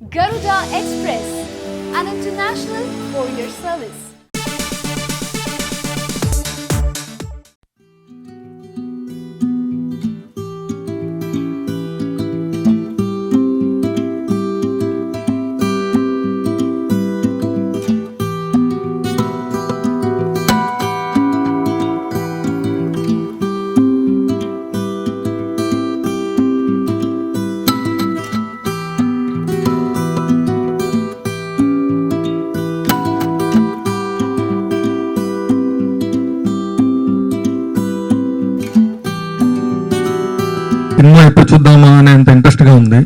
Garuda Express, an international courier service. Cinema ఎప్పుడు చూద్దామా అనేంత ఇంట్రెస్ట్గా ఉంది.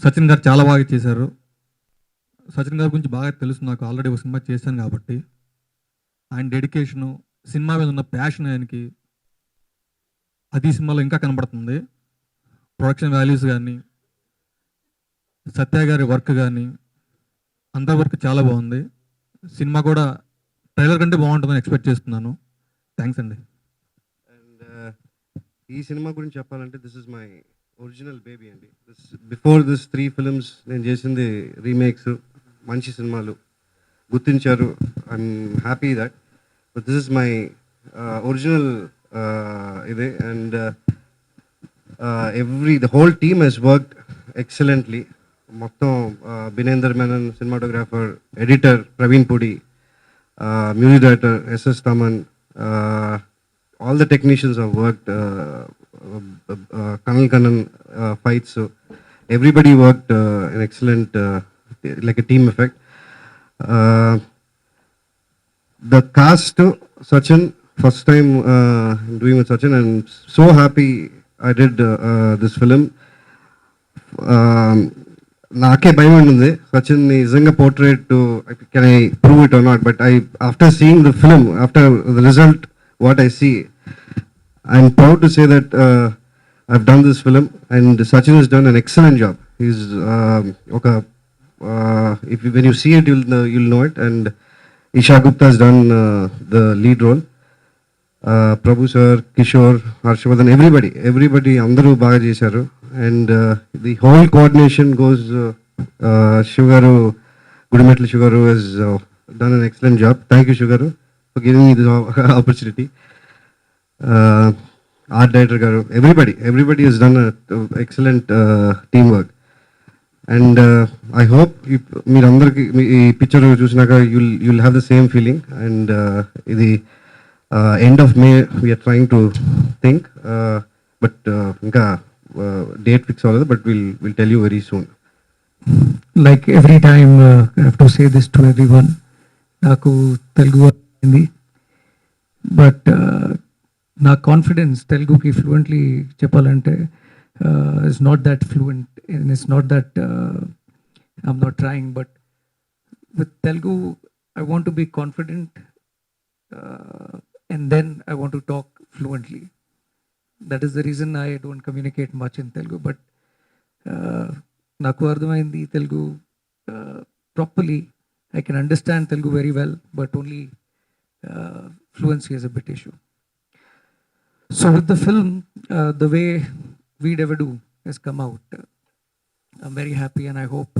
సచిన్ గారు చాలా బాగా చేశారు. సచిన్ గారి గురించి బాగా తెలుసు నాకు, ఆల్రెడీ ఒక సినిమా చేశాను కాబట్టి. ఆయన డెడికేషను, సినిమా మీద ఉన్న ప్యాషన్ ఆయనకి అది సినిమాలో ఇంకా కనబడుతుంది. ప్రొడక్షన్ వాల్యూస్ కానీ, సత్య గారి వర్క్ కానీ, అందరి వర్క్ చాలా బాగుంది. సినిమా కూడా ట్రైలర్ కంటే బాగుంటుందని ఎక్స్పెక్ట్ చేస్తున్నాను. థ్యాంక్స్ అండి. ఈ సినిమా గురించి చెప్పాలంటే this is my original baby అండి. బిఫోర్ దిస్ 3 ఫిల్మ్స్ నేను చేసింది రీమేక్స్, మంచి సినిమాలు గుర్తించారు. I'm happy that. But this is my original ఇదే. And the whole team has worked excellently. మొత్తం Binender Menon cinematographer, editor Praveen Pudi, music director SS Thaman, all the technicians have worked, Kanal Kannan fights, so everybody worked an excellent, like a team effect. The cast, Sachin, first time doing with Sachin, and so happy I did this film. నాకే భయం ఉంది సచిన్ నిజంగా portrait to can I prove it or not, but I after seeing the film, after the result what I see, I'm proud to say that I've done this film and Sachin has done an excellent job. He's when you see it you'll know it. And Esha Guptha has done the lead role. Prabhu sir, Kishore, Harshavardhan, everybody andaru baga chesaru. And the whole coordination goes Sugaru, Gudimetla Sugaru has done an excellent job. Thank you Sugaru for giving me this opportunity. Art director garu, everybody has done an excellent teamwork. And I hope meer andarki ee picture chusinaka you'll have the same feeling. And the end of May we are trying to think, but inka date fix avvadu, but we'll tell you very soon. Like every time I have to say this to everyone, naku Telugu అయింది, but నా confidence తెలుగుకి fluently చెప్పాలంటే it's not that fluent and it's not that I'm not trying, but with Telugu I want to be confident and then I want to talk fluently. That is the reason I don't communicate much in Telugu. But నాకు అర్థమైంది Telugu properly. I can understand Telugu very well, but only fluency is a bit issue. So with the film, the way Veedevadu has come out, I'm very happy, and I hope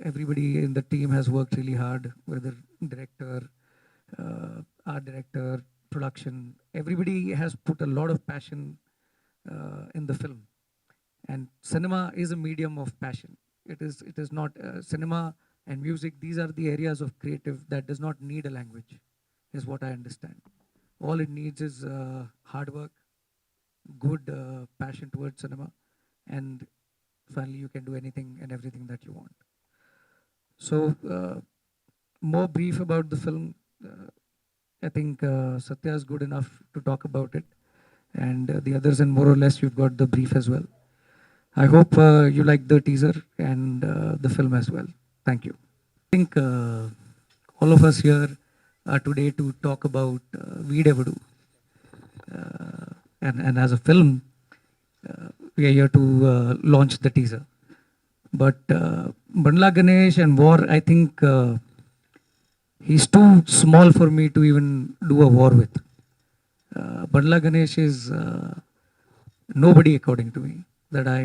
everybody in the team has worked really hard, whether director, art director, production. Everybody has put a lot of passion in the film. And cinema is a medium of passion. It is not cinema and music, these are the areas of creative that does not need a language, is what I understand. All it needs is hard work, good passion towards cinema, and finally you can do anything and everything that you want. So more brief about the film, I think Satya is good enough to talk about it, and the others, and more or less you've got the brief as well. I hope you like the teaser and the film as well. Thank you. I think all of us here are today to talk about Veedevadu. And as a film, we are here to launch the teaser. But Bandla Ganesh and War, I think he's too small for me to even do a war with. Bandla Ganesh is nobody, according to me, that I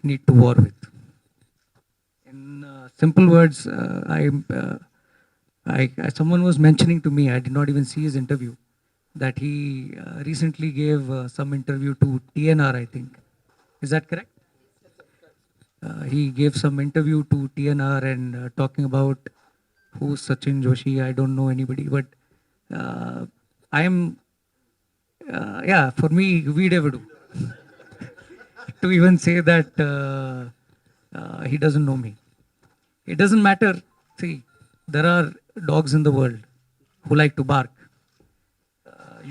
need to war with. In simple words, someone was mentioning to me, I did not even see his interview, that he recently gave some interview to TNR, I think. Is that correct? He gave some interview to TNR and talking about who's Sachin Joshi. I don't know anybody, but I am, for me, Veedevadu. To even say that he doesn't know me. It doesn't matter. See, there are dogs in the world who like to bark.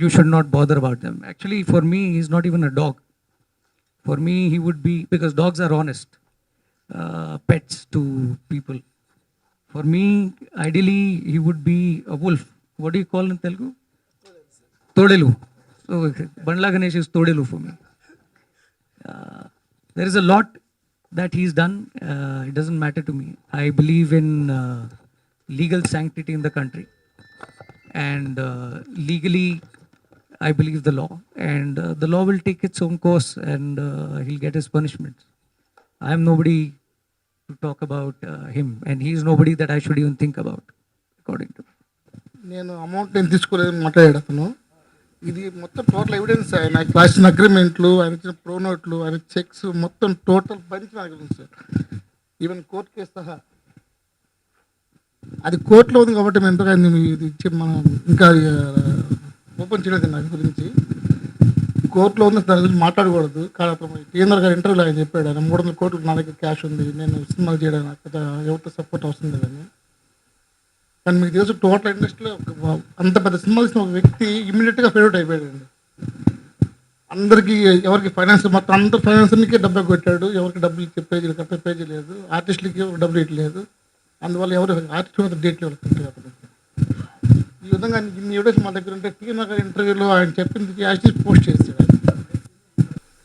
You should not bother about them. Actually, for me, he's not even a dog. For me, he would be, because dogs are honest pets to people. For me, ideally, he would be a wolf. What do you call in Telugu? Todelu. So, Bandla Ganesh is Todelu for me. There is a lot that he's done. It doesn't matter to me. I believe in legal sanctity in the country. And legally, I believe the law. And the law will take its own course and he'll get his punishment. I am nobody to talk about him. And he is nobody that I should even think about, according to me. నేను amount నేను తీసుకోలేదని మాట్లాడాడు అతను. ఇది మొత్తం total evidence, ఆయన రాసిన అగ్రిమెంట్లు, ఆయన ఇచ్చిన ప్రోనోట్లు, ఆయన చెక్స్ మొత్తం టోటల్ బంచ్ నాకు తెలుసు సార్. ఈవెన్ కోర్టు కేసు సహా అది కోర్టులో ఉంది కాబట్టి మేము ఎంతగా ఇది ఇచ్చి మనం ఇంకా ఓపెన్ చేయలేదు దాని గురించి. కోర్టులో ఉంది, దాని గురించి మాట్లాడకూడదు. కానీ అతను టీఎన్ఆర్ గారి ఇంటర్వ్యూలో ఆయన చెప్పాడు, ఆయన 300 కోట్లు నా దగ్గర క్యాష్ ఉంది, నేను సినిమాలు చేయడానికి ఎవరితో సపోర్ట్ అవసరం లేదని. కానీ మీకు తెలుసు టోటల్ ఇండస్ట్రీలో అంత పెద్ద సినిమాలు ఇచ్చిన ఒక వ్యక్తి ఇమీడియట్గా ఫేవరెట్ అయిపోయాడండి. అందరికీ ఎవరికి ఫైనాన్స్ మొత్తం అందరు ఫైనాన్సర్కి డబ్బు కొట్టాడు, ఎవరికి డబ్బులు చెప్పే పేజీ లేదు, ఆర్టిస్టులకి డబ్బులు ఇవ్వలేదు. అందువల్ల ఎవరు ఆర్టిస్ట్ మాత్రం డేట్లు వెళ్తుంటాయి అతను. ఈ విధంగా ఇన్ని ఎవిడెన్స్ మా దగ్గర ఉంటే టీఎన్ఆర్ గారి ఇంటర్వ్యూలో ఆయన చెప్పింది యాక్చువల్లీ పోస్ట్ చేస్తాడు.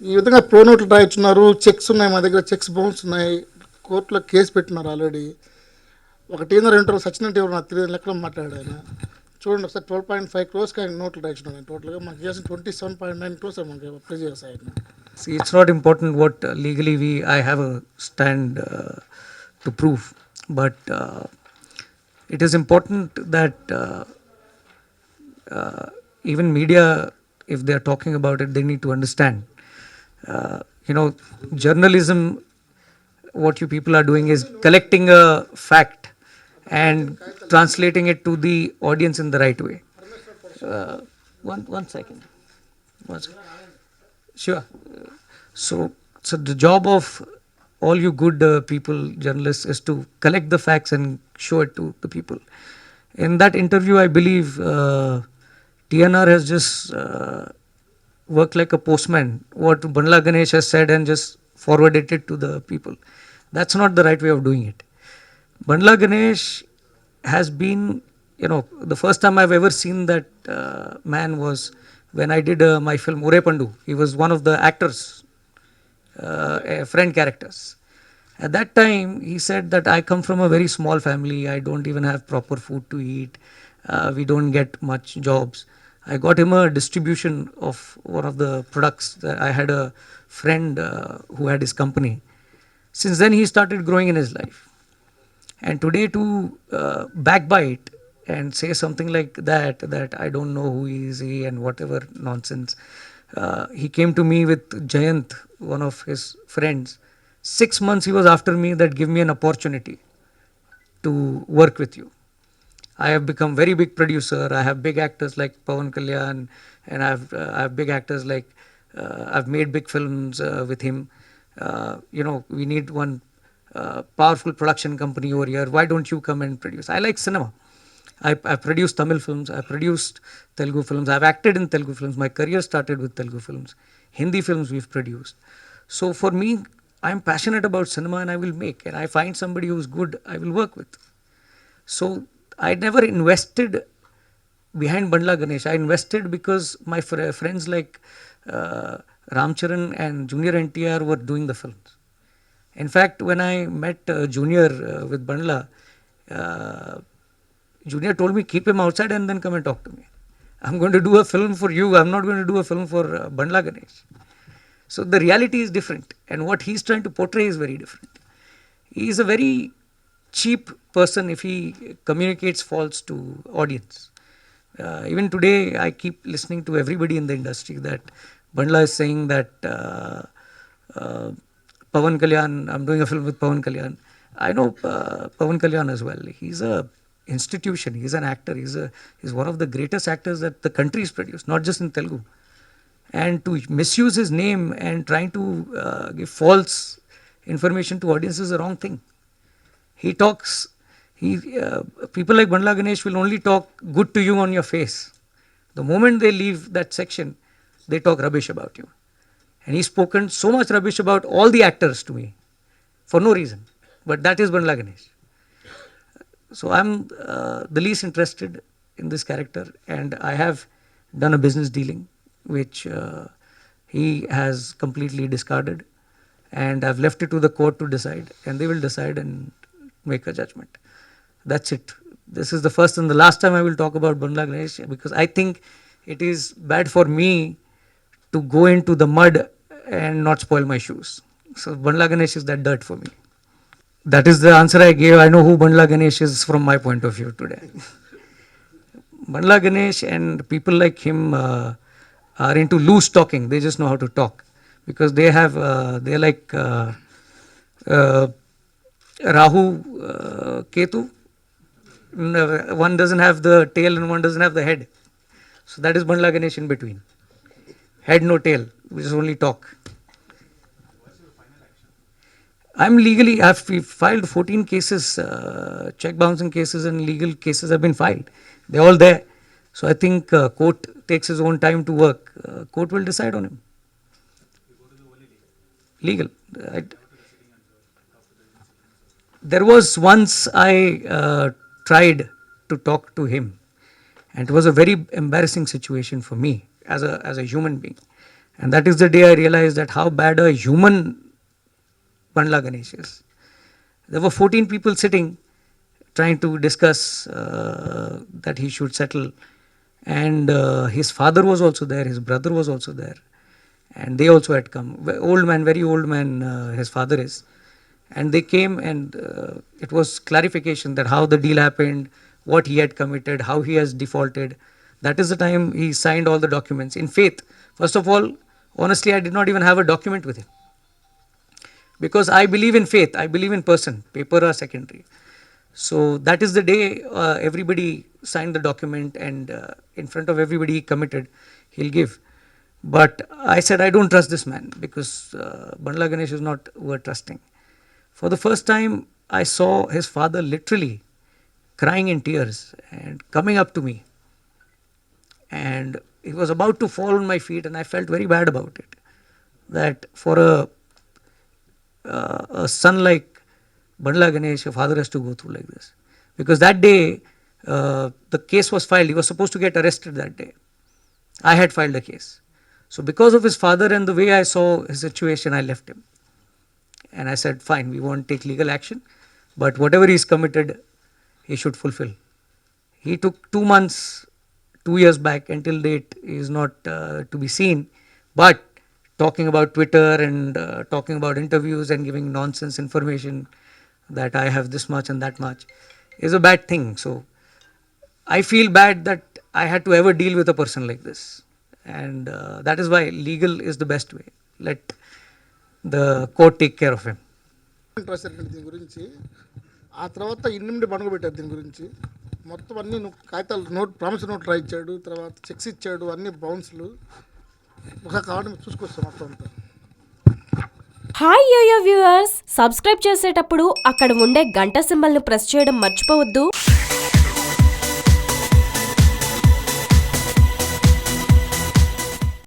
ఈ విధంగా ప్రోనోట్లు రాయించున్నారు, చెక్స్ ఉన్నాయి మా దగ్గర, చెక్స్ బౌన్స్ ఉన్నాయి, కోర్టులో కేసు పెట్టినారు ఆల్రెడీ. ఒక టీఎన్ఆర్ ఇంటర్వ్యూ సచిన్ అంటే ఎవరు నాకు తెలియదు లెక్కలో మాట్లాడాడు ఆయన. చూడండి ఒకసారి 12.5 crores ఆయన నోట్లు రాయించున్నాడు. ఆయన టోటల్గా మాకు చేసిన 27.9 crores మనకి అప్లై చేస్తాయి ఆయన. See, it's not important what legally I have a stand to prove, but it is important that even media, if they are talking about it, they need to understand. Journalism, what you people are doing is collecting a fact and translating it to the audience in the right way. One second. Sure. So the job of all you good people, journalists, is to collect the facts and show it to the people. In that interview, I believe TNR has just worked like a postman. What Bandla Ganesh has said and just forwarded it to the people. That's not the right way of doing it. Bandla Ganesh has been, the first time I've ever seen that man was when I did my film Ure Pandu. He was one of the actors, friend characters. At that time, he said that I come from a very small family. I don't even have proper food to eat. We don't get much jobs. I got him a distribution of one of the products. I had a friend who had his company. Since then, he started growing in his life. And today to backbite and say something like that I don't know who is he and whatever nonsense. He came to me with Jagannath, one of his friends. 6 months he was after me that give me an opportunity to work with you. I have become very big producer. I have big actors like Pawan Kalyan, and I have big actors like I've made big films with him. We need one powerful production company over here. Why don't you come and produce? I like cinema. I've produced Tamil films. I've produced Telugu films. I've acted in Telugu films. My career started with Telugu films. Hindi films we've produced. So for me, I'm passionate about cinema and I will make. And I find somebody who's good, I will work with. So I never invested behind Bandla Ganesh. I invested because my friends like Ramcharan and Junior NTR were doing the films. In fact, when I met Junior with Bandla, Junior told me, keep him outside and then come and talk to me. I'm going to do a film for you. I'm not going to do a film for Bandla Ganesh. So the reality is different, and what he's trying to portray is very different. He is a very cheap person if he communicates false to audience. Even today, I keep listening to everybody in the industry that Bandla is saying that Pawan Kalyan, I'm doing a film with Pawan Kalyan. I know Pawan Kalyan as well. He's a institution. He's an actor. He's one of the greatest actors that the country has produced, not just in Telugu. And to misuse his name and trying to give false information to audience is the wrong thing. He talks. People like Bandla Ganesh will only talk good to you on your face. The moment they leave that section, they talk rubbish about you. And he's spoken so much rubbish about all the actors to me for no reason. But that is Bandla Ganesh. So I'm the least interested in this character, and I have done a business dealing which he has completely discarded, and I've left it to the court to decide, and they will decide and make a judgment. That's it. This is the first and the last time I will talk about Bandla Ganesh, because I think it is bad for me to go into the mud and not spoil my shoes. So Bandla Ganesh is that dirt for me. That is the answer I gave. I know who Bandla Ganesh is from my point of view today. Bandla Ganesh and people like him are into loose talking. They just know how to talk, because they're like Rahu, Ketu. One doesn't have the tail and one doesn't have the head. So that is Bandla Ganesh in between. Head, no tail. We just only talk. I've filed 14 cases, check bouncing cases and legal cases have been filed. They're all there. So I think court takes his own time to work. Court will decide on him. Legal. There was once I tried to talk to him, and it was a very embarrassing situation for me as a human being. And that is the day I realized that how bad a human Bandla Ganesh is. There were 14 people sitting trying to discuss that he should settle, and his father was also there, his brother was also there, and they also had come. Old man, very old man, his father is. And they came, and it was clarification that how the deal happened, what he had committed, how he has defaulted. That is the time he signed all the documents in faith. First of all, honestly, I did not even have a document with him, because I believe in faith, I believe in person. Paper are secondary. So that is the day everybody signed the document, and in front of everybody he committed he'll give. But I said I don't trust this man, because Bandla Ganesh is not worth trusting. For the first time, I saw his father literally crying in tears and coming up to me, and he was about to fall on my feet, and I felt very bad about it. That for a son like Bandla Ganesh, a father has to go through like this. Because that day, the case was filed. He was supposed to get arrested that day. I had filed a case. So because of his father and the way I saw his situation, I left him. And I said, fine, we won't take legal action, but whatever he's committed, he should fulfill. He took 2 months, 2 years back, until date he is not to be seen. But talking about Twitter and talking about interviews and giving nonsense information that I have this much and that much is a bad thing. So I feel bad that I had to ever deal with a person like this. And that is why legal is the best way. Let the court take care of him. దీని గురించి ఆ తర్వాత ఇన్నిమిడి పడుకోబెట్టారు. దీని గురించి మొత్తం అన్ని కాగితాలు promise note రాయించాడు, తర్వాత చెక్స్ ఇచ్చాడు, అన్ని బౌన్స్లు ఒక కావడం చూసుకొస్తాం మొత్తం అంతా. హాయ్ యోయో వ్యూవర్స్, సబ్స్క్రైబ్ చేసేటప్పుడు అక్కడ ఉండే గంట సింబల్ను ప్రెస్ చేయడం మర్చిపోవద్దు.